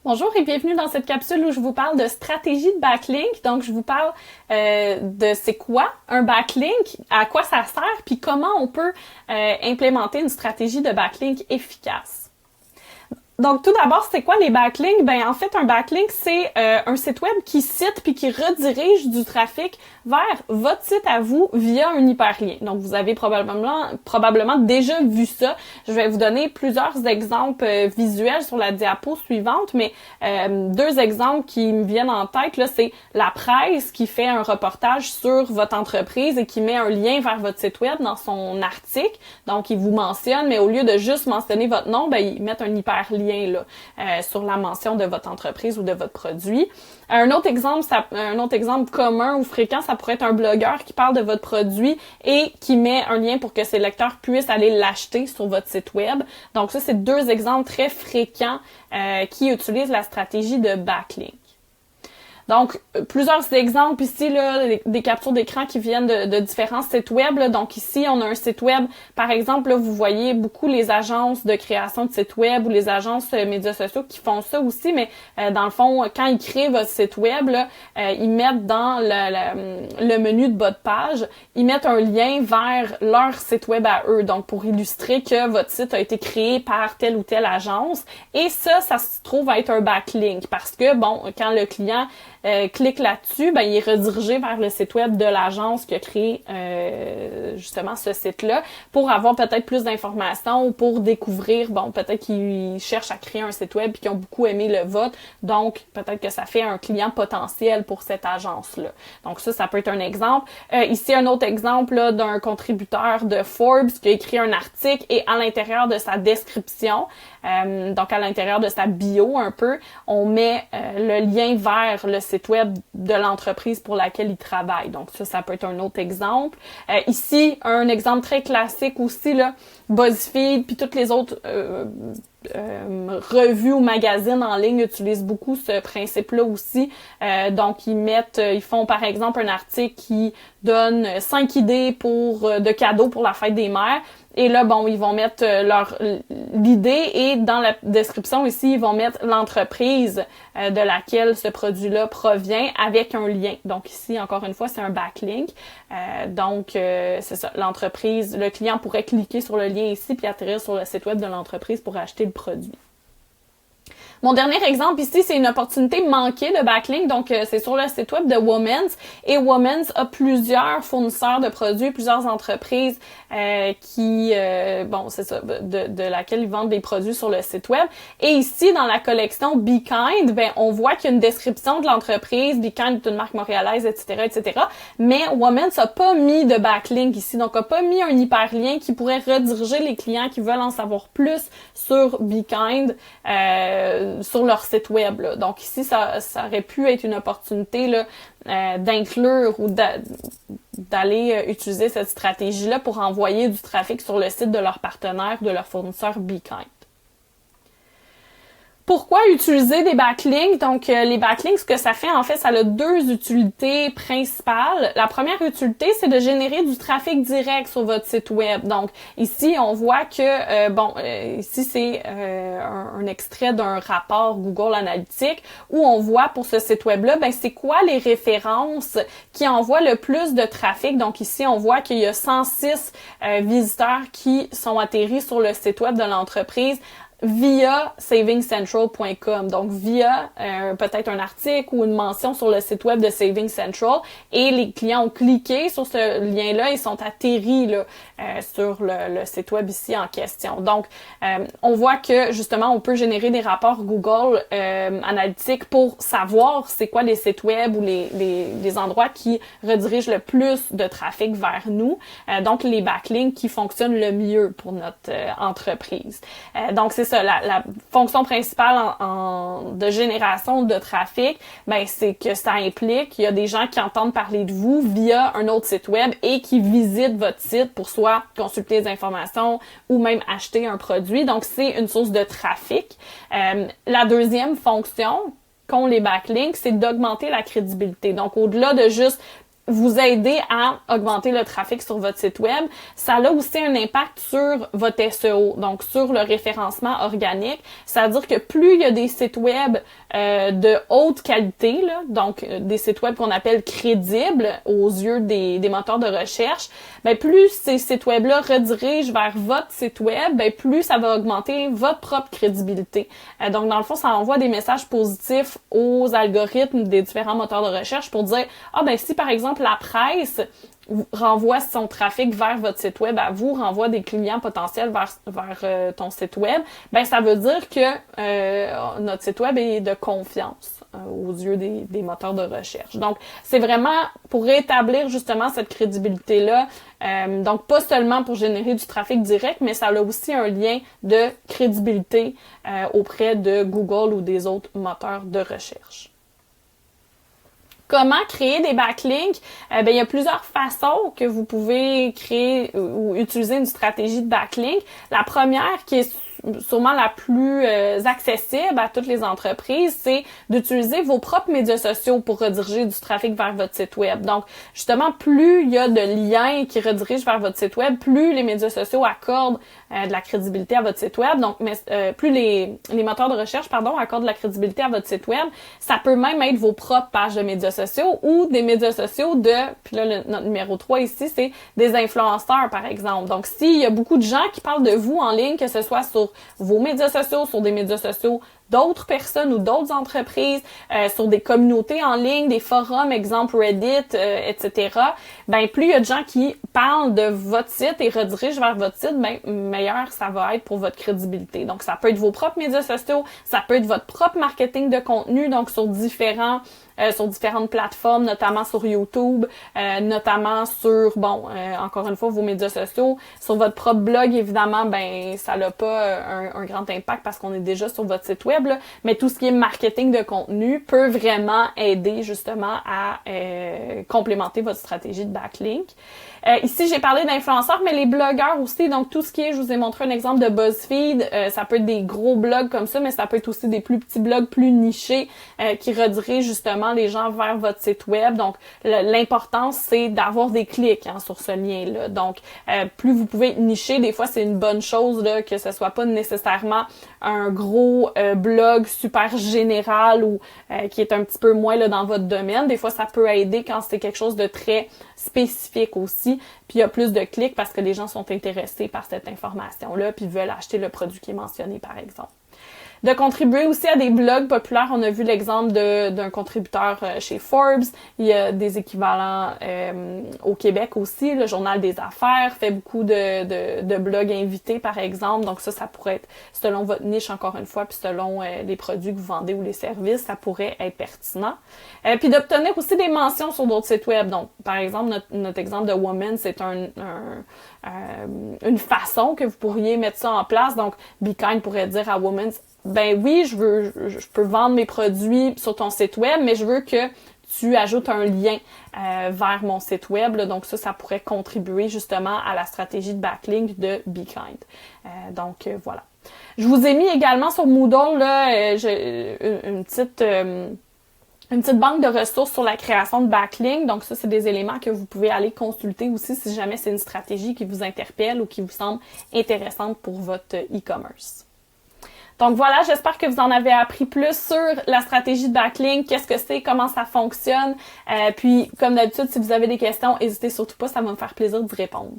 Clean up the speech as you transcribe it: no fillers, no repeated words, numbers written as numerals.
Bonjour et bienvenue dans cette capsule où je vous parle de stratégie de backlink. Donc, je vous parle de c'est quoi un backlink, à quoi ça sert, puis comment on peut implémenter une stratégie de backlink efficace. Donc, tout d'abord, c'est quoi les backlinks? Ben, en fait, un backlink, c'est un site web qui cite puis qui redirige du trafic vers votre site à vous via un hyperlien. Donc, vous avez probablement déjà vu ça. Je vais vous donner plusieurs exemples visuels sur la diapo suivante, mais deux exemples qui me viennent en tête, là, c'est la presse qui fait un reportage sur votre entreprise et qui met un lien vers votre site web dans son article. Donc, il vous mentionne, mais au lieu de juste mentionner votre nom, ben, ils mettent un hyperlien sur la mention de votre entreprise ou de votre produit. Un autre exemple commun ou fréquent, ça pourrait être un blogueur qui parle de votre produit et qui met un lien pour que ses lecteurs puissent aller l'acheter sur votre site web. Donc ça, c'est deux exemples très fréquents qui utilisent la stratégie de backlink. Donc, plusieurs exemples ici, là, des captures d'écran qui viennent de différents sites web. Là. Donc ici, on a un site web, par exemple, là, vous voyez beaucoup les agences de création de sites web ou les agences médias sociaux qui font ça aussi, mais dans le fond, quand ils créent votre site web, là, ils mettent dans le menu de bas de page, ils mettent un lien vers leur site web à eux, donc pour illustrer que votre site a été créé par telle ou telle agence. Et ça se trouve à être un backlink parce que, bon, quand le client clique là-dessus, ben, il est redirigé vers le site web de l'agence qui a créé justement ce site-là pour avoir peut-être plus d'informations ou pour découvrir, bon, peut-être qu'ils cherchent à créer un site web et qu'ils ont beaucoup aimé le vôtre, donc peut-être que ça fait un client potentiel pour cette agence-là. Donc ça peut être un exemple. Ici, un autre exemple là, d'un contributeur de Forbes qui a écrit un article et à l'intérieur de sa description, donc à l'intérieur de sa bio un peu, on met le lien vers le site web de l'entreprise pour laquelle il travaille. Donc ça peut être un autre exemple. Ici, un exemple très classique aussi, là, BuzzFeed puis toutes les autres revues ou magazines en ligne utilisent beaucoup ce principe-là aussi. Donc, ils font par exemple un article qui donne 5 idées de cadeaux pour la fête des mères. Et là, bon, ils vont mettre l'idée et dans la description ici, ils vont mettre l'entreprise de laquelle ce produit-là provient avec un lien. Donc ici, encore une fois, c'est un backlink. Donc, c'est ça, l'entreprise, le client pourrait cliquer sur le lien ici puis atterrir sur le site web de l'entreprise pour acheter le produit. Mon dernier exemple ici, c'est une opportunité manquée de backlink. Donc, c'est sur le site web de Women's. Et Women's a plusieurs fournisseurs de produits, plusieurs entreprises c'est ça, de laquelle ils vendent des produits sur le site web. Et ici, dans la collection Be Kind, ben, on voit qu'il y a une description de l'entreprise. Be Kind est une marque montréalaise, etc., etc. Mais Women's a pas mis de backlink ici. Donc, a pas mis un hyperlien qui pourrait rediriger les clients qui veulent en savoir plus sur Be Kind, sur leur site web. Là. Donc ici, ça aurait pu être une opportunité là, d'inclure ou d'aller utiliser cette stratégie-là pour envoyer du trafic sur le site de leur partenaire, de leur fournisseur Be Kind. Pourquoi utiliser des backlinks? Donc, les backlinks, ce que ça fait, en fait, ça a deux utilités principales. La première utilité, c'est de générer du trafic direct sur votre site web. Donc, ici, on voit que, ici, c'est un extrait d'un rapport Google Analytics où on voit pour ce site web-là, ben, c'est quoi les références qui envoient le plus de trafic. Donc, ici, on voit qu'il y a 106 visiteurs qui sont atterris sur le site web de l'entreprise via savingcentral.com, donc via peut-être un article ou une mention sur le site web de Saving Central, et les clients ont cliqué sur ce lien-là et sont atterris là, sur le site web ici en question. Donc, on voit que justement, on peut générer des rapports Google Analytics pour savoir c'est quoi les sites web ou les endroits qui redirigent le plus de trafic vers nous. Donc, les backlinks qui fonctionnent le mieux pour notre entreprise. Donc, c'est ça, la fonction principale de génération de trafic, ben c'est que ça implique qu'il y a des gens qui entendent parler de vous via un autre site web et qui visitent votre site pour soit consulter des informations ou même acheter un produit. Donc, c'est une source de trafic. La deuxième fonction qu'ont les backlinks, c'est d'augmenter la crédibilité. Donc, au-delà de juste vous aider à augmenter le trafic sur votre site web. Ça a aussi un impact sur votre SEO, donc sur le référencement organique. C'est-à-dire que plus il y a des sites web de haute qualité, là, donc des sites web qu'on appelle crédibles aux yeux des moteurs de recherche, ben plus ces sites web-là redirigent vers votre site web, ben plus ça va augmenter votre propre crédibilité. Donc dans le fond, ça envoie des messages positifs aux algorithmes des différents moteurs de recherche pour dire ben si par exemple la presse renvoie son trafic vers votre site web à vous, renvoie des clients potentiels vers ton site web, ben ça veut dire que notre site web est de confiance aux yeux des moteurs de recherche. Donc, c'est vraiment pour rétablir justement cette crédibilité-là. Donc, pas seulement pour générer du trafic direct, mais ça a aussi un lien de crédibilité auprès de Google ou des autres moteurs de recherche. Comment créer des backlinks? Il y a plusieurs façons que vous pouvez créer ou utiliser une stratégie de backlink. La première, qui est sûrement la plus accessible à toutes les entreprises, c'est d'utiliser vos propres médias sociaux pour rediriger du trafic vers votre site web. Donc, justement, plus il y a de liens qui redirigent vers votre site web, plus les médias sociaux accordent de la crédibilité à votre site web. Donc, plus les moteurs de recherche, accordent de la crédibilité à votre site web. Ça peut même être vos propres pages de médias sociaux ou des médias sociaux puis là, notre numéro 3 ici, c'est des influenceurs, par exemple. Donc, s'il y a beaucoup de gens qui parlent de vous en ligne, que ce soit sur vos médias sociaux, sur des médias sociaux d'autres personnes ou d'autres entreprises, sur des communautés en ligne, des forums, exemple Reddit, etc. Ben plus il y a de gens qui parlent de votre site et redirigent vers votre site, ben meilleur ça va être pour votre crédibilité. Donc ça peut être vos propres médias sociaux, ça peut être votre propre marketing de contenu, donc sur différentes plateformes, notamment sur YouTube, notamment sur encore une fois vos médias sociaux, sur votre propre blog évidemment, ben ça n'a pas un grand impact parce qu'on est déjà sur votre site web. Là, mais tout ce qui est marketing de contenu peut vraiment aider justement à complémenter votre stratégie de backlink. Ici, j'ai parlé d'influenceurs, mais les blogueurs aussi, donc tout ce qui est, je vous ai montré un exemple de BuzzFeed, ça peut être des gros blogs comme ça, mais ça peut être aussi des plus petits blogs plus nichés qui redirigent justement les gens vers votre site web. Donc, l'importance, c'est d'avoir des clics sur ce lien-là. Donc, plus vous pouvez être niché, des fois, c'est une bonne chose là, que ce soit pas nécessairement un gros blog super général ou qui est un petit peu moins là, dans votre domaine. Des fois, ça peut aider quand c'est quelque chose de très spécifique aussi. Puis il y a plus de clics parce que les gens sont intéressés par cette information-là puis veulent acheter le produit qui est mentionné, par exemple. De contribuer aussi à des blogs populaires. On a vu l'exemple d'un contributeur chez Forbes. Il y a des équivalents au Québec aussi. Le Journal des Affaires fait beaucoup de blogs invités, par exemple. Donc ça pourrait être selon votre niche, encore une fois, puis selon les produits que vous vendez ou les services, ça pourrait être pertinent. Puis d'obtenir aussi des mentions sur d'autres sites web. Donc, par exemple, notre exemple de Woman, c'est une façon que vous pourriez mettre ça en place. Donc, Be Kind pourrait dire à Woman, ben oui, je peux vendre mes produits sur ton site web, mais je veux que tu ajoutes un lien vers mon site web. Là. Donc ça pourrait contribuer justement à la stratégie de backlink de Be Kind. Donc voilà. Je vous ai mis également sur Moodle là, une petite banque de ressources sur la création de backlink. Donc ça, c'est des éléments que vous pouvez aller consulter aussi si jamais c'est une stratégie qui vous interpelle ou qui vous semble intéressante pour votre e-commerce. Donc voilà, j'espère que vous en avez appris plus sur la stratégie de backlink, qu'est-ce que c'est, comment ça fonctionne. Puis comme d'habitude, si vous avez des questions, n'hésitez surtout pas, ça va me faire plaisir d'y répondre.